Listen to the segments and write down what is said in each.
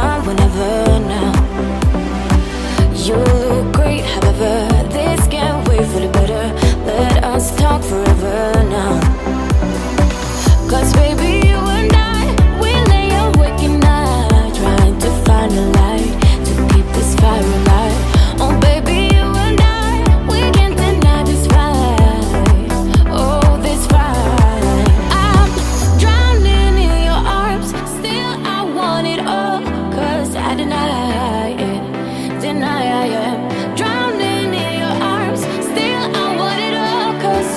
done whenever now. You look great, however, this can't wait for the better. Let us talk forever now. Cause baby, you and I, we lay awake at night, trying to find a light to keep this fire alive. Oh baby, you and I, we can't deny this fight. Oh, this fight. I'm drowning in your arms, still I want it all. Cause I deny it, deny I am. Drowning in your arms, still I want it all. Cause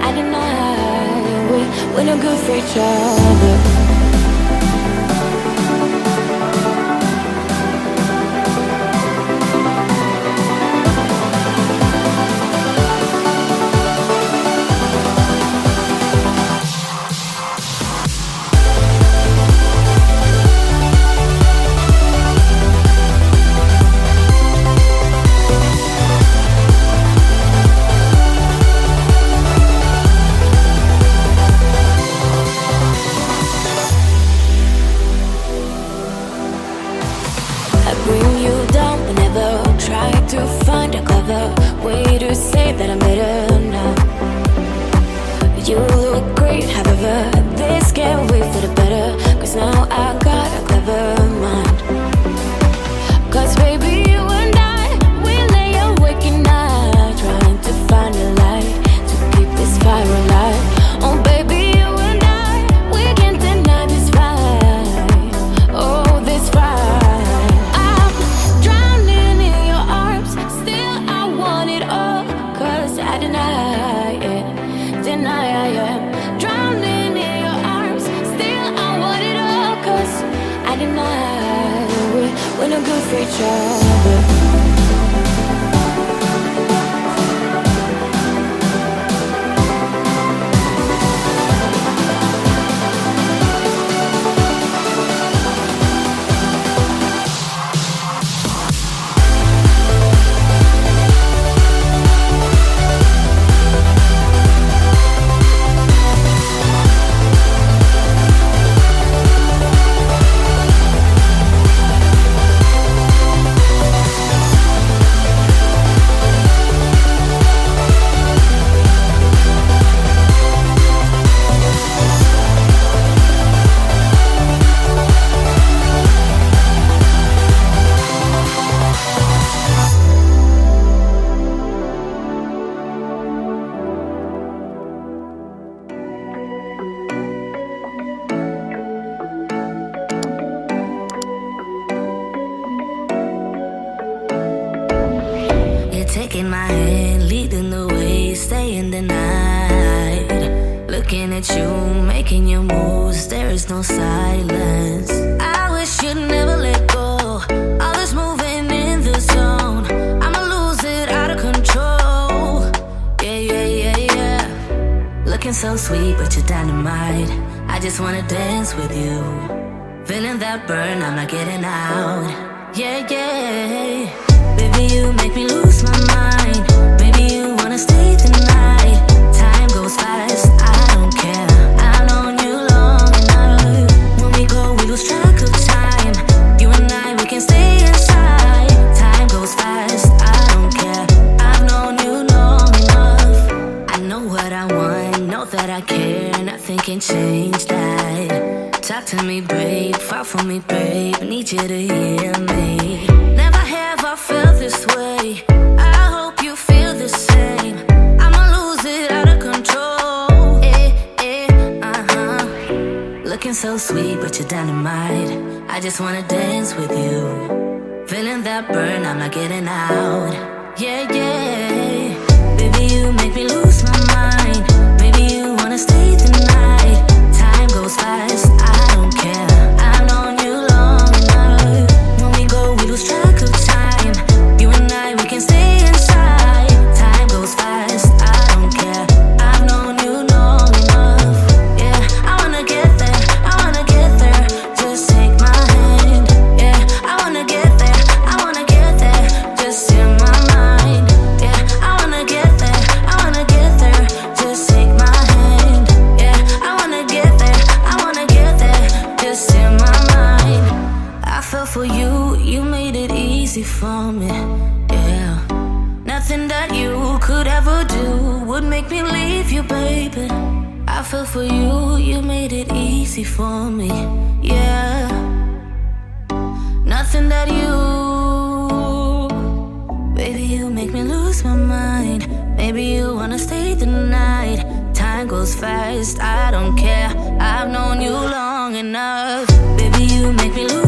I deny we're no good for each other. Bring you down whenever try to find a clever way to say that I'm better now. You look great, however, this can't wait for the better. Cause now I got a clever mind. Cause baby, you and I, we lay awake at night, trying to find a light to keep this fire alive. Oh baby, you and I, we can't deny this fight. Oh, this fight. I deny it, deny I am. Drowning in your arms, still I want it all. Cause I deny we're no good for each other. Taking my hand, leading the way, staying the night. Looking at you, making your moves, there is no silence. I wish you'd never let go. All this moving in the zone, I'ma lose it out of control. Yeah, yeah, yeah, yeah. Looking so sweet, but you're dynamite. I just wanna dance with you. Feeling that burn, I'm not getting out. Yeah, yeah. Baby, you make me lose my mind. Maybe you wanna stay the night. Time goes fast, I don't care. I've known you long enough. When we go, we lose track of time. You and I, we can stay inside. Time goes fast, I don't care. I've known you long enough. I know what I want, know that I care. Nothing can change that. Talk to me, babe, fall for me, babe. Need you to hear me. Never have I felt this way. I hope you feel the same. I'ma lose it out of control. Looking so sweet, but you're dynamite. I just wanna dance with you. Feeling that burn, I'm not getting out. Yeah, yeah. Baby, you make me lose my mind. Maybe you wanna stay the night. Time goes fast, I don't care. I've known you long enough. When we go, we lose track of time. You and I, we can stay inside. Time goes fast, I don't care. I've known you long enough. Yeah, I wanna get there, I wanna get there. Just take my hand. Yeah, I wanna get there, I wanna get there. Just in my mind. you made it easy for me, yeah. Nothing that you could ever do would make me leave you, baby. I fell for you, you made it easy for me, yeah. Nothing that you, baby, you make me lose my mind. Maybe you wanna stay the night. Time goes fast, I don't care. I've known you long enough. Baby, you make me lose